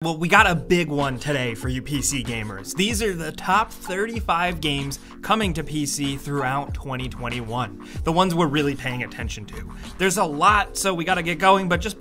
Well, we got a big one today for you PC gamers. These are the top 35 games coming to PC throughout 2021. The ones we're really paying attention to. There's a lot, so we gotta get going, but just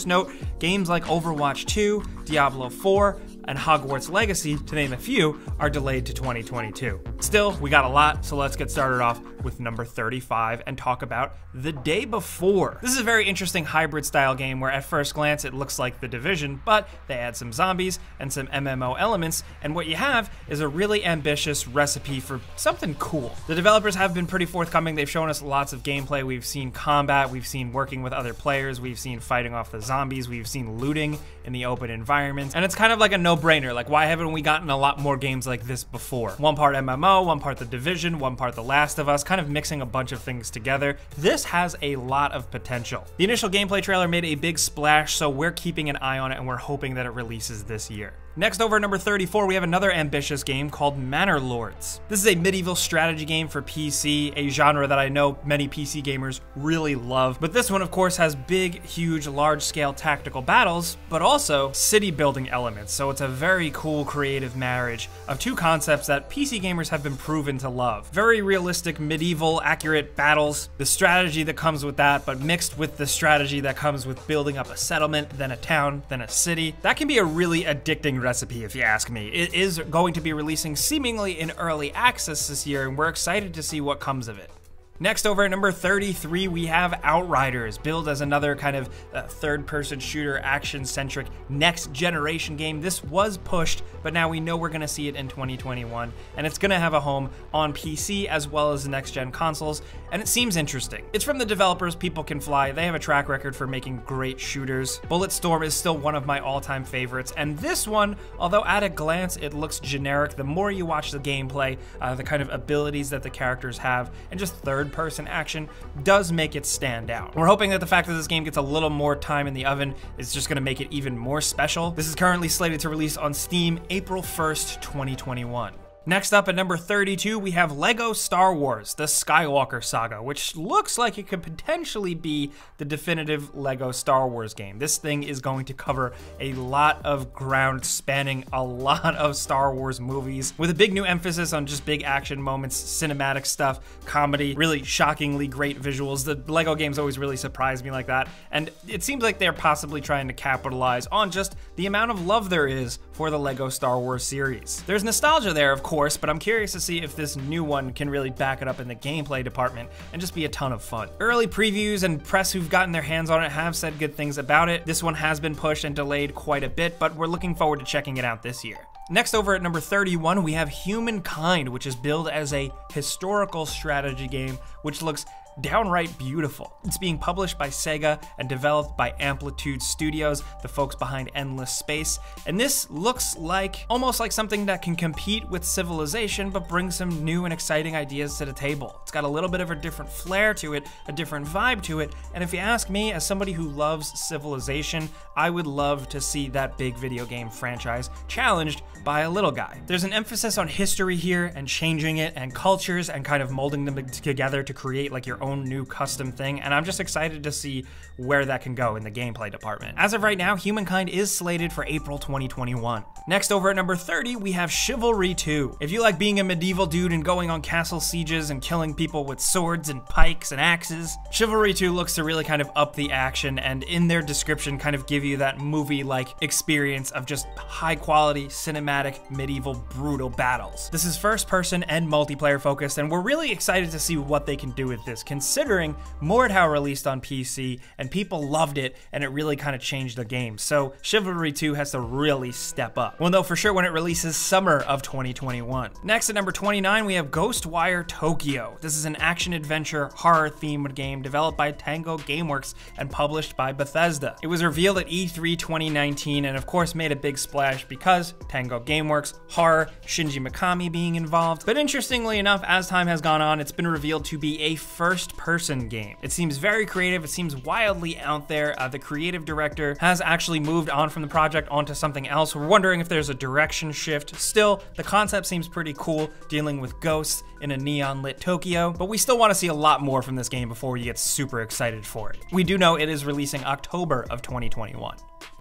note, games like Overwatch 2, Diablo 4, and Hogwarts Legacy, to name a few, are delayed to 2022. Still, we got a lot, so let's get started off with number 35 and talk about The Day Before. This is a very interesting hybrid style game where at first glance it looks like The Division, but they add some zombies and some MMO elements, and what you have is a really ambitious recipe for something cool. The developers have been pretty forthcoming. They've shown us lots of gameplay. We've seen combat, we've seen working with other players, we've seen fighting off the zombies, we've seen looting in the open environments, and it's kind of like a no-brainer. Like, why haven't we gotten a lot more games like this before? One part MMO, one part The Division, one part The Last of Us, kind of mixing a bunch of things together. This has a lot of potential. The initial gameplay trailer made a big splash, so we're keeping an eye on it and we're hoping that it releases this year. Next, over at number 34, we have another ambitious game called Manor Lords. This is a medieval strategy game for PC, a genre that I know many PC gamers really love. But this one, of course, has big, huge, large-scale tactical battles, but also city-building elements. So it's a very cool, creative marriage of two concepts that PC gamers have been proven to love. Very realistic, medieval, accurate battles, the strategy that comes with that, but mixed with the strategy that comes with building up a settlement, then a town, then a city. That can be a really addicting recipe, if you ask me. It is going to be releasing seemingly in early access this year, and we're excited to see what comes of it. Next, over at number 33, we have Outriders, billed as another kind of third-person shooter, action-centric, next-generation game. This was pushed, but now we know we're going to see it in 2021, and it's going to have a home on PC as well as the next-gen consoles, and it seems interesting. It's from the developers People Can Fly. They have a track record for making great shooters. Bulletstorm is still one of my all-time favorites, and this one, although at a glance it looks generic, the more you watch the gameplay, the kind of abilities that the characters have, and just third-person action does make it stand out. We're hoping that the fact that this game gets a little more time in the oven is just going to make it even more special. This is currently slated to release on Steam April 1st, 2021. Next up at number 32, we have LEGO Star Wars: The Skywalker Saga, which looks like it could potentially be the definitive LEGO Star Wars game. This thing is going to cover a lot of ground, spanning a lot of Star Wars movies, with a big new emphasis on just big action moments, cinematic stuff, comedy, really shockingly great visuals. The LEGO games always really surprise me like that, and it seems like they're possibly trying to capitalize on just the amount of love there is for the LEGO Star Wars series. There's nostalgia there, of course, but I'm curious to see if this new one can really back it up in the gameplay department and just be a ton of fun. Early previews and press who've gotten their hands on it have said good things about it. This one has been pushed and delayed quite a bit, but we're looking forward to checking it out this year. Next, over at number 31, we have Humankind, which is billed as a historical strategy game, which looks downright beautiful. It's being published by Sega and developed by Amplitude Studios, the folks behind Endless Space, and this looks like almost like something that can compete with Civilization but bring some new and exciting ideas to the table. It's got a little bit of a different flair to it, a different vibe to it, and if you ask me, as somebody who loves Civilization, I would love to see that big video game franchise challenged by a little guy. There's an emphasis on history here and changing it and cultures and kind of molding them together to create like your own new custom thing, and I'm just excited to see where that can go in the gameplay department. As of right now, Humankind is slated for April 2021. Next, over at number 30, we have Chivalry 2. If you like being a medieval dude and going on castle sieges and killing people with swords and pikes and axes, Chivalry 2 looks to really kind of up the action, and in their description kind of give you that movie-like experience of just high-quality, cinematic, medieval, brutal battles. This is first-person and multiplayer focused, and we're really excited to see what they can do with this, considering Mordhau released on PC and people loved it and it really kind of changed the game. So Chivalry 2 has to really step up. We'll know for sure when it releases summer of 2021. Next at number 29, we have Ghostwire Tokyo. This is an action-adventure horror themed game developed by Tango Gameworks and published by Bethesda. It was revealed at E3 2019 and of course made a big splash because Tango Gameworks, horror, Shinji Mikami being involved. But interestingly enough, as time has gone on, it's been revealed to be a first-person game. It seems very creative, it seems wildly out there. The creative director has actually moved on from the project onto something else. We're wondering if there's a direction shift. Still, the concept seems pretty cool, dealing with ghosts in a neon-lit Tokyo, but we still want to see a lot more from this game before we get super excited for it. We do know it is releasing October of 2021.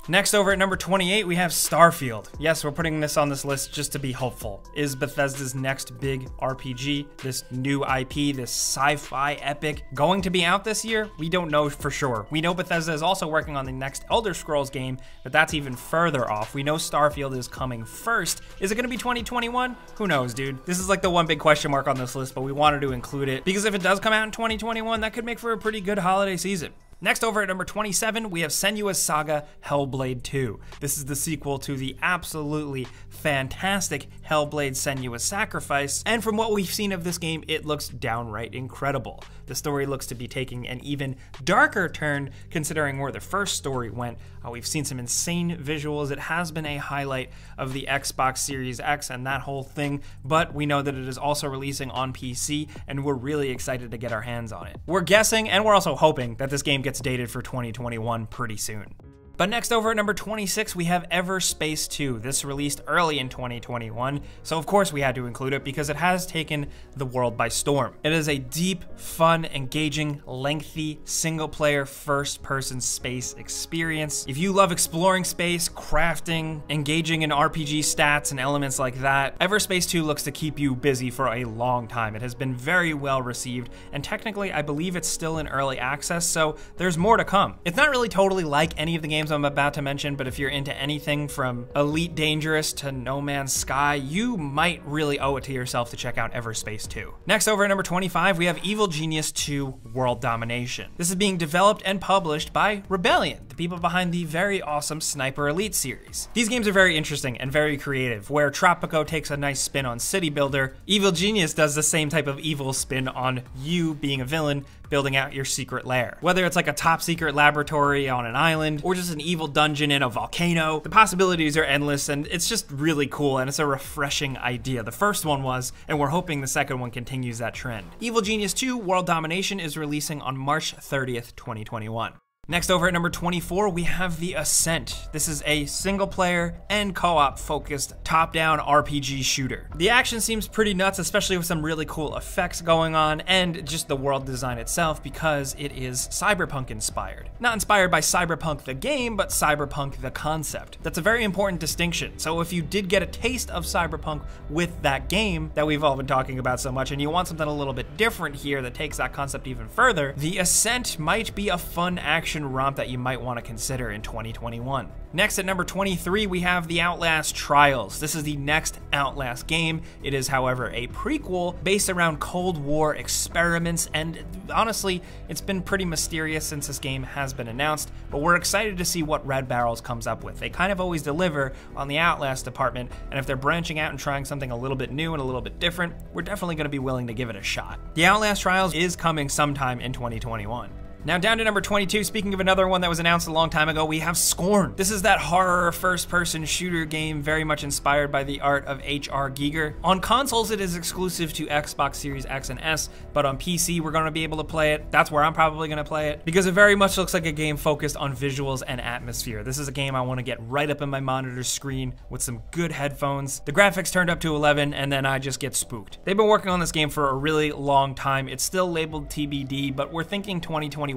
Next, over at number 28, we have Starfield. Yes, we're putting this on this list just to be hopeful. Is Bethesda's next big RPG, this new IP, this sci-fi epic, going to be out this year? We don't know for sure. We know Bethesda is also working on the next Elder Scrolls game, but that's even further off. We know Starfield is coming first. Is it going to be 2021? Who knows, dude? This is like the one big question mark on this list, but we wanted to include it because if it does come out in 2021, that could make for a pretty good holiday season. Next, over at number 27, we have Senua's Saga Hellblade 2. This is the sequel to the absolutely fantastic Hellblade Senua's Sacrifice, and from what we've seen of this game, it looks downright incredible. The story looks to be taking an even darker turn considering where the first story went. We've seen some insane visuals. It has been a highlight of the Xbox Series X and that whole thing, but we know that it is also releasing on PC, and we're really excited to get our hands on it. We're guessing, and we're also hoping, that this game gets dated for 2021 pretty soon. But next, over at number 26, we have Everspace 2. This released early in 2021, so of course we had to include it because it has taken the world by storm. It is a deep, fun, engaging, lengthy, single-player, first-person space experience. If you love exploring space, crafting, engaging in RPG stats and elements like that, Everspace 2 looks to keep you busy for a long time. It has been very well received, and technically I believe it's still in early access, so there's more to come. It's not really totally like any of the games I'm about to mention, but if you're into anything from Elite Dangerous to No Man's Sky, you might really owe it to yourself to check out Everspace 2. Next, over at number 25, we have Evil Genius 2 World Domination. This is being developed and published by Rebellion, the people behind the very awesome Sniper Elite series. These games are very interesting and very creative. Where Tropico takes a nice spin on City Builder, Evil Genius does the same type of evil spin on you being a villain, building out your secret lair. Whether it's like a top secret laboratory on an island or just an evil dungeon in a volcano, the possibilities are endless, and it's just really cool, and it's a refreshing idea. The first one was, and we're hoping the second one continues that trend. Evil Genius 2 World Domination is releasing on March 30th, 2021. Next, over at number 24, we have The Ascent. This is a single-player and co-op focused top-down RPG shooter. The action seems pretty nuts, especially with some really cool effects going on, and just the world design itself because it is cyberpunk inspired. Not inspired by Cyberpunk the game, but Cyberpunk the concept. That's a very important distinction. So if you did get a taste of Cyberpunk with that game that we've all been talking about so much, and you want something a little bit different here that takes that concept even further, The Ascent might be a fun action romp that you might want to consider in 2021. Next, at number 23, we have The Outlast Trials. This is the next Outlast game. It is, however, a prequel based around Cold War experiments, and honestly, it's been pretty mysterious since this game has been announced, but we're excited to see what Red Barrels comes up with. They kind of always deliver on the Outlast department, and if they're branching out and trying something a little bit new and a little bit different, we're definitely going to be willing to give it a shot. The Outlast Trials is coming sometime in 2021. Now down to number 22, speaking of another one that was announced a long time ago, we have Scorn. This is that horror first-person shooter game very much inspired by the art of H.R. Giger. On consoles, it is exclusive to Xbox Series X and S, but on PC, we're gonna be able to play it. That's where I'm probably gonna play it, because it very much looks like a game focused on visuals and atmosphere. This is a game I wanna get right up in my monitor screen with some good headphones, the graphics turned up to 11, and then I just get spooked. They've been working on this game for a really long time. It's still labeled TBD, but we're thinking 2021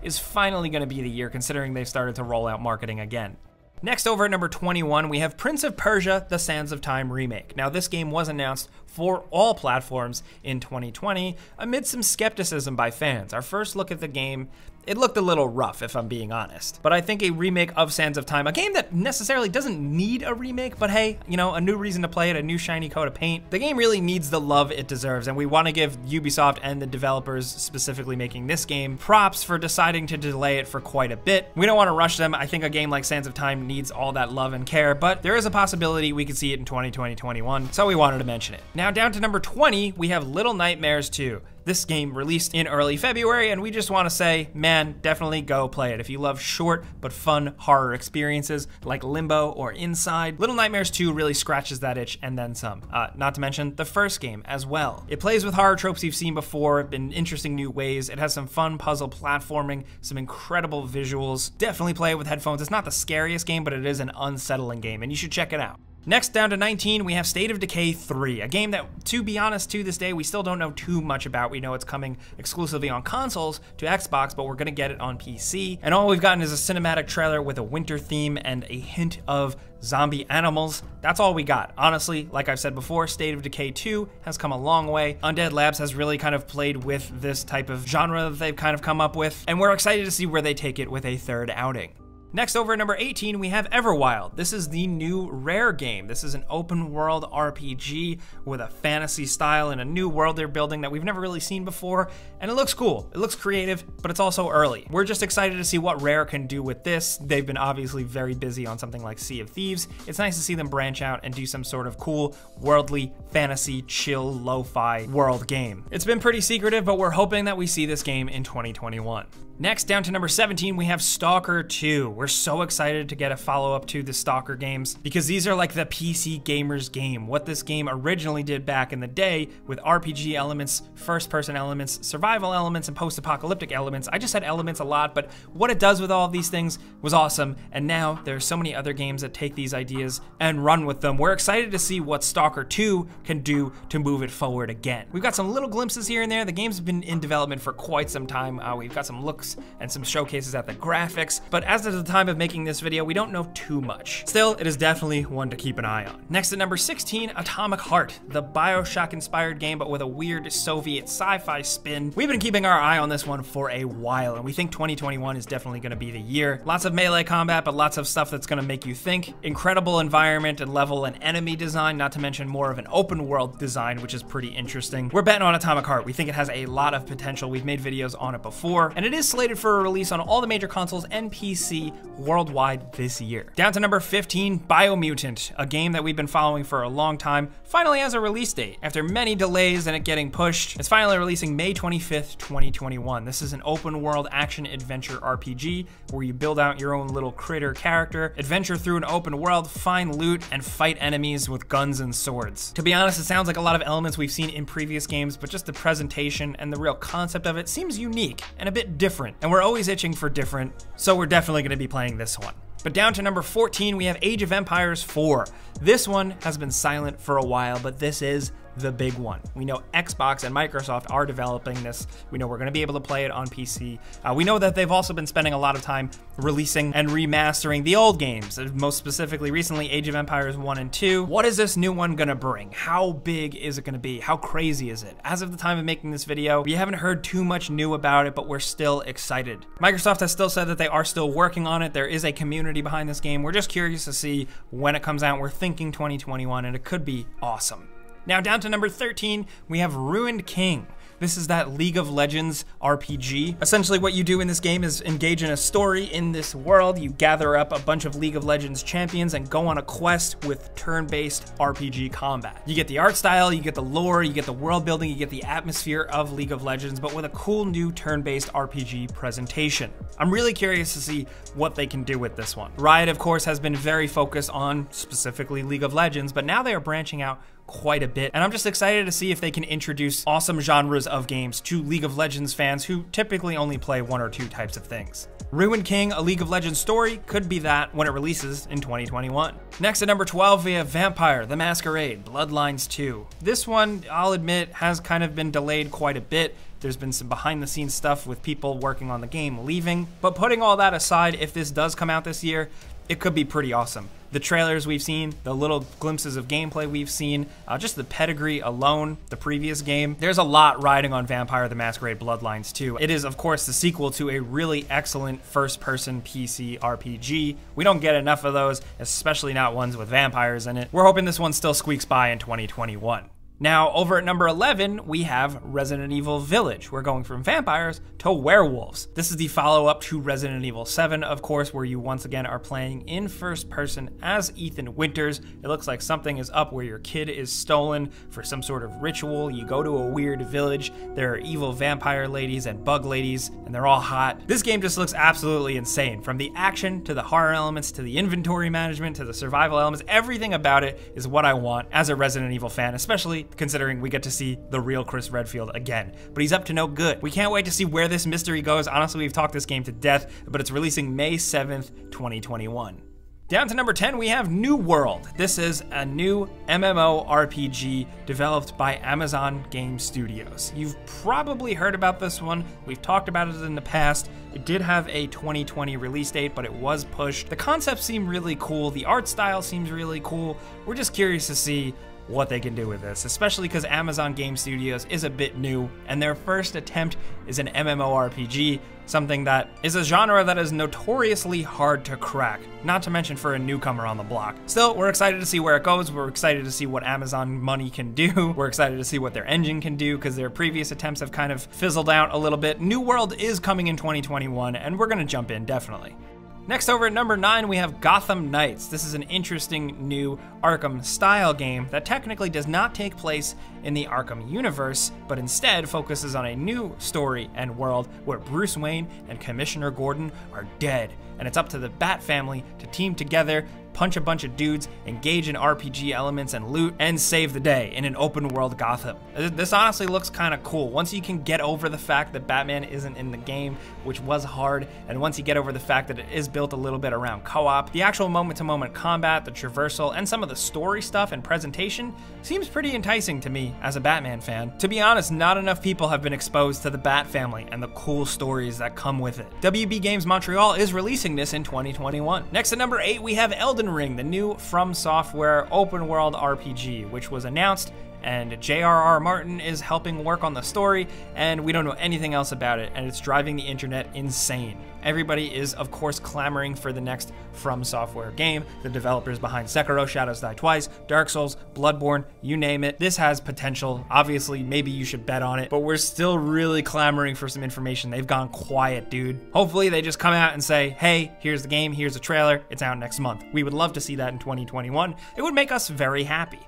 is finally going to be the year, considering they've started to roll out marketing again. Next, over at number 21, we have Prince of Persia: The Sands of Time remake. Now, this game was announced for all platforms in 2020 amid some skepticism by fans. Our first look at the game, it looked a little rough, if I'm being honest. But I think a remake of Sands of Time, a game that necessarily doesn't need a remake, but hey, you know, a new reason to play it, a new shiny coat of paint. The game really needs the love it deserves, and we want to give Ubisoft and the developers specifically making this game props for deciding to delay it for quite a bit. We don't want to rush them. I think a game like Sands of Time needs all that love and care, but there is a possibility we could see it in 2020-21, so we wanted to mention it. Now down to number 20, we have Little Nightmares 2. This game released in early February, and we just want to say, man, definitely go play it. If you love short but fun horror experiences like Limbo or Inside, Little Nightmares 2 really scratches that itch and then some. Not to mention the first game as well. It plays with horror tropes you've seen before in interesting new ways. It has some fun puzzle platforming, some incredible visuals. Definitely play it with headphones. It's not the scariest game, but it is an unsettling game, and you should check it out. Next, down to 19, we have State of Decay 3, a game that, to be honest, to this day, we still don't know too much about. We know it's coming exclusively on consoles to Xbox, but we're gonna get it on PC. And all we've gotten is a cinematic trailer with a winter theme and a hint of zombie animals. That's all we got. Honestly, like I've said before, State of Decay 2 has come a long way. Undead Labs has really kind of played with this type of genre that they've kind of come up with, and we're excited to see where they take it with a third outing. Next, over at number 18, we have Everwild. This is the new Rare game. This is an open world RPG with a fantasy style and a new world they're building that we've never really seen before, and it looks cool. It looks creative, but it's also early. We're just excited to see what Rare can do with this. They've been obviously very busy on something like Sea of Thieves. It's nice to see them branch out and do some sort of cool, worldly, fantasy, chill, lo-fi world game. It's been pretty secretive, but we're hoping that we see this game in 2021. Next, down to number 17, we have Stalker 2. We're so excited to get a follow-up to the Stalker games because these are like the PC gamer's game. What this game originally did back in the day with RPG elements, first-person elements, survival elements, and post-apocalyptic elements. I just said elements a lot, but what it does with all of these things was awesome, and now there are so many other games that take these ideas and run with them. We're excited to see what Stalker 2 can do to move it forward again. We've got some little glimpses here and there. The game's been in development for quite some time. We've got some looks and some showcases at the graphics, but as of the time of making this video, we don't know too much. Still, it is definitely one to keep an eye on. Next at number 16, Atomic Heart, the BioShock-inspired game, but with a weird Soviet sci-fi spin. We've been keeping our eye on this one for a while, and we think 2021 is definitely gonna be the year. Lots of melee combat, but lots of stuff that's gonna make you think. Incredible environment and level and enemy design, not to mention more of an open world design, which is pretty interesting. We're betting on Atomic Heart. We think it has a lot of potential. We've made videos on it before, and it is slated for a release on all the major consoles and PC worldwide this year. Down to number 15, Biomutant, a game that we've been following for a long time, finally has a release date. After many delays and it getting pushed, it's finally releasing May 25th, 2021. This is an open world action adventure RPG where you build out your own little critter character, adventure through an open world, find loot, and fight enemies with guns and swords. To be honest, it sounds like a lot of elements we've seen in previous games, but just the presentation and the real concept of it seems unique and a bit different. And we're always itching for different, so we're definitely gonna be playing this one. But down to number 14, we have Age of Empires 4. This one has been silent for a while, but this is the big one. We know Xbox and Microsoft are developing this. We know we're gonna be able to play it on PC. We know that they've also been spending a lot of time releasing and remastering the old games, most specifically recently Age of Empires 1 and 2. What is this new one gonna bring? How big is it gonna be? How crazy is it? As of the time of making this video, we haven't heard too much new about it, but we're still excited. Microsoft has still said that they are still working on it. There is a community behind this game. We're just curious to see when it comes out. We're thinking 2021, and it could be awesome. Now down to number 13, we have Ruined King. This is that League of Legends RPG. Essentially what you do in this game is engage in a story in this world. You gather up a bunch of League of Legends champions and go on a quest with turn-based RPG combat. You get the art style, you get the lore, you get the world building, you get the atmosphere of League of Legends, but with a cool new turn-based RPG presentation. I'm really curious to see what they can do with this one. Riot, of course, has been very focused on specifically League of Legends, but now they are branching out quite a bit, and I'm just excited to see if they can introduce awesome genres of games to League of Legends fans who typically only play one or two types of things. Ruined King, a League of Legends story, could be that when it releases in 2021. Next at number 12, we have Vampire: The Masquerade Bloodlines 2. This one, I'll admit, has kind of been delayed quite a bit. There's been some behind the scenes stuff with people working on the game leaving, but putting all that aside, if this does come out this year, it could be pretty awesome. The trailers we've seen, the little glimpses of gameplay we've seen, just the pedigree alone, the previous game. There's a lot riding on Vampire: The Masquerade Bloodlines 2. It is, of course, the sequel to a really excellent first-person PC RPG. We don't get enough of those, especially not ones with vampires in it. We're hoping this one still squeaks by in 2021. Now, over at number 11, we have Resident Evil Village. We're going from vampires to werewolves. This is the follow-up to Resident Evil 7, of course, where you once again are playing in first person as Ethan Winters. It looks like something is up where your kid is stolen for some sort of ritual. You go to a weird village. There are evil vampire ladies and bug ladies, and they're all hot. This game just looks absolutely insane. From the action to the horror elements to the inventory management to the survival elements, everything about it is what I want as a Resident Evil fan, especially considering we get to see the real Chris Redfield again. But he's up to no good. We can't wait to see where this mystery goes. Honestly, we've talked this game to death, but it's releasing May 7th, 2021. Down to number 10, we have New World. This is a new MMORPG developed by Amazon Game Studios. You've probably heard about this one. We've talked about it in the past. It did have a 2020 release date, but it was pushed. The concept seemed really cool. The art style seems really cool. We're just curious to see what they can do with this, especially because Amazon Game Studios is a bit new, and their first attempt is an MMORPG, something that is a genre that is notoriously hard to crack, not to mention for a newcomer on the block. Still, we're excited to see where it goes. We're excited to see what Amazon money can do. We're excited to see what their engine can do, because their previous attempts have kind of fizzled out a little bit. New World is coming in 2021, and we're gonna jump in, definitely. Next, over at number 9, we have Gotham Knights. This is an interesting new Arkham-style game that technically does not take place in the Arkham universe, but instead focuses on a new story and world where Bruce Wayne and Commissioner Gordon are dead, and it's up to the Bat family to team together, punch a bunch of dudes, engage in RPG elements and loot, and save the day in an open world Gotham. This honestly looks kind of cool. Once you can get over the fact that Batman isn't in the game, which was hard, and once you get over the fact that it is built a little bit around co-op, the actual moment-to-moment combat, the traversal, and some of the story stuff and presentation seems pretty enticing to me as a Batman fan. To be honest, not enough people have been exposed to the Bat family and the cool stories that come with it. WB Games Montreal is releasing this in 2021. Next at number 8, we have Elden Ring, the new From Software open world RPG, which was announced, and J.R.R. Martin is helping work on the story, and we don't know anything else about it, and it's driving the internet insane. Everybody is, of course, clamoring for the next From Software game, the developers behind Sekiro, Shadows Die Twice, Dark Souls, Bloodborne, you name it. This has potential. Obviously, maybe you should bet on it, but we're still really clamoring for some information. They've gone quiet, dude. Hopefully, they just come out and say, hey, here's the game, here's the trailer, it's out next month. We would love to see that in 2021. It would make us very happy.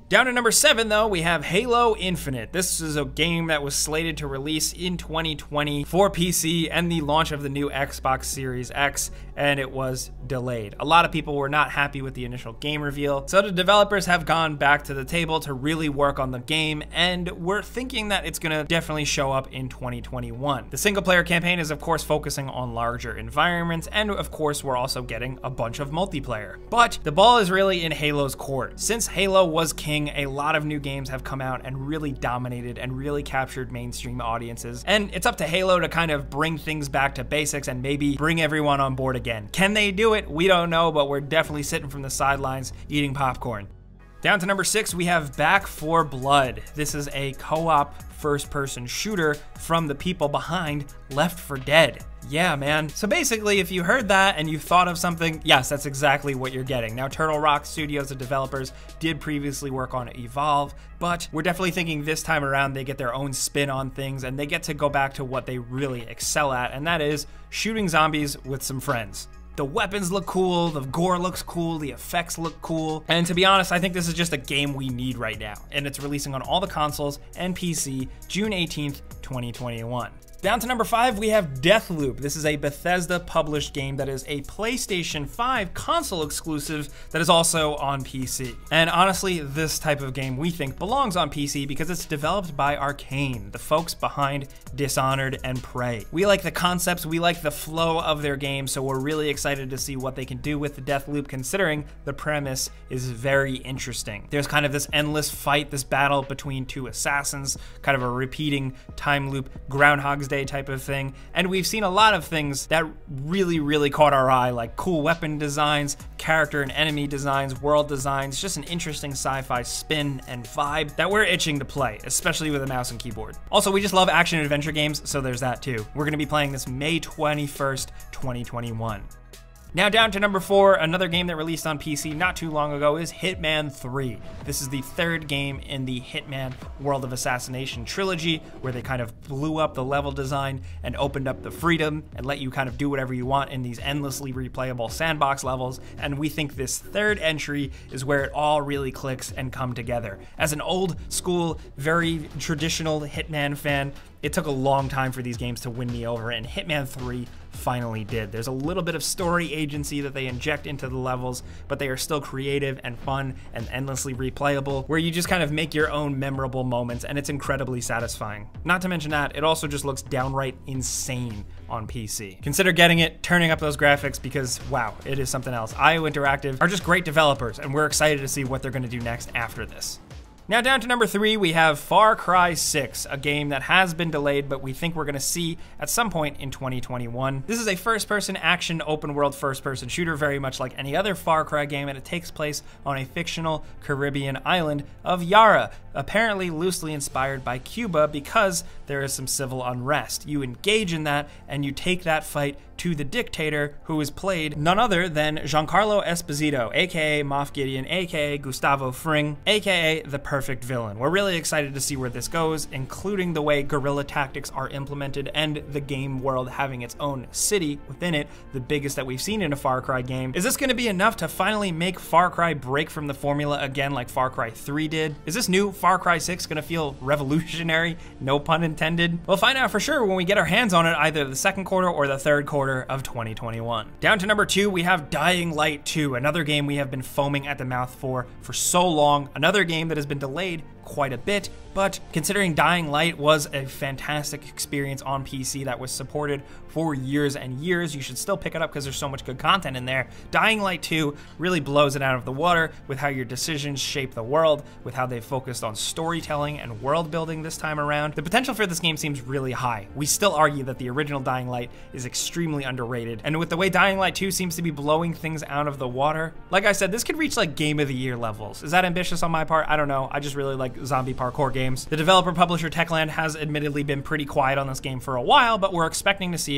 Down to number 7, though, we have Halo Infinite. This is a game that was slated to release in 2020 for PC and the launch of the new Xbox Series X, and it was delayed. A lot of people were not happy with the initial game reveal, so the developers have gone back to the table to really work on the game, and we're thinking that it's gonna definitely show up in 2021. The single-player campaign is, of course, focusing on larger environments, and of course, we're also getting a bunch of multiplayer. But the ball is really in Halo's court. Since Halo was king, a lot of new games have come out and really dominated and really captured mainstream audiences, and it's up to Halo to kind of bring things back to basics and maybe bring everyone on board again. Can they do it? We don't know, but we're definitely sitting from the sidelines eating popcorn. Down to number 6, we have Back 4 Blood. This is a co-op first-person shooter from the people behind Left 4 Dead. Yeah, man. So basically, if you heard that and you thought of something, yes, that's exactly what you're getting. Now, Turtle Rock Studios, the developers, did previously work on Evolve, but we're definitely thinking this time around they get their own spin on things and they get to go back to what they really excel at, and that is shooting zombies with some friends. The weapons look cool, the gore looks cool, the effects look cool, and to be honest, I think this is just a game we need right now, and it's releasing on all the consoles and PC June 18th, 2021. Down to number 5, we have Deathloop. This is a Bethesda published game that is a PlayStation 5 console exclusive that is also on PC. And honestly, this type of game we think belongs on PC because it's developed by Arcane, the folks behind Dishonored and Prey. We like the concepts, we like the flow of their game, so we're really excited to see what they can do with the Deathloop, considering the premise is very interesting. There's kind of this endless fight, this battle between two assassins, kind of a repeating time loop, Groundhog's Day type of thing, and we've seen a lot of things that really caught our eye, like cool weapon designs, character and enemy designs, world designs, just an interesting sci-fi spin and vibe that we're itching to play, especially with a mouse and keyboard. Also, we just love action and adventure games, so there's that too. We're going to be playing this May 21st, 2021. Now down to number 4, another game that released on PC not too long ago is Hitman 3. This is the 3rd game in the Hitman World of Assassination trilogy, where they kind of blew up the level design and opened up the freedom and let you kind of do whatever you want in these endlessly replayable sandbox levels, and we think this 3rd entry is where it all really clicks and come together. As an old school, very traditional Hitman fan, it took a long time for these games to win me over, and Hitman 3 finally did. There's a little bit of story agency that they inject into the levels, but they are still creative and fun and endlessly replayable, where you just kind of make your own memorable moments, and it's incredibly satisfying. Not to mention that, it also just looks downright insane. on PC. Consider getting it, turning up those graphics, because wow, it is something else. IO Interactive are just great developers, and we're excited to see what they're going to do next after this. Now down to number 3, we have Far Cry 6, a game that has been delayed, but we think we're gonna see at some point in 2021. This is a first-person action, open-world first-person shooter, very much like any other Far Cry game, and it takes place on a fictional Caribbean island of Yara, apparently loosely inspired by Cuba because there is some civil unrest. You engage in that, and you take that fight to the dictator, who is played none other than Giancarlo Esposito, aka Moff Gideon, aka Gustavo Fring, aka the perfect villain. We're really excited to see where this goes, including the way guerrilla tactics are implemented and the game world having its own city within it, the biggest that we've seen in a Far Cry game. Is this going to be enough to finally make Far Cry break from the formula again like Far Cry 3 did? Is this new Far Cry 6 going to feel revolutionary? No pun intended. We'll find out for sure when we get our hands on it, either the second quarter or the third quarter of 2021. Down to number 2, we have Dying Light 2, another game we have been foaming at the mouth for so long, another game that has been delayed quite a bit, but considering Dying Light was a fantastic experience on PC that was supported for years and years, you should still pick it up because there's so much good content in there. Dying Light 2 really blows it out of the water with how your decisions shape the world, with how they focused on storytelling and world building this time around. The potential for this game seems really high. We still argue that the original Dying Light is extremely underrated, and with the way Dying Light 2 seems to be blowing things out of the water, like I said, this could reach like Game of the Year levels. Is that ambitious on my part? I don't know. I just really like zombie parkour games. The developer publisher Techland has admittedly been pretty quiet on this game for a while, but we're expecting to see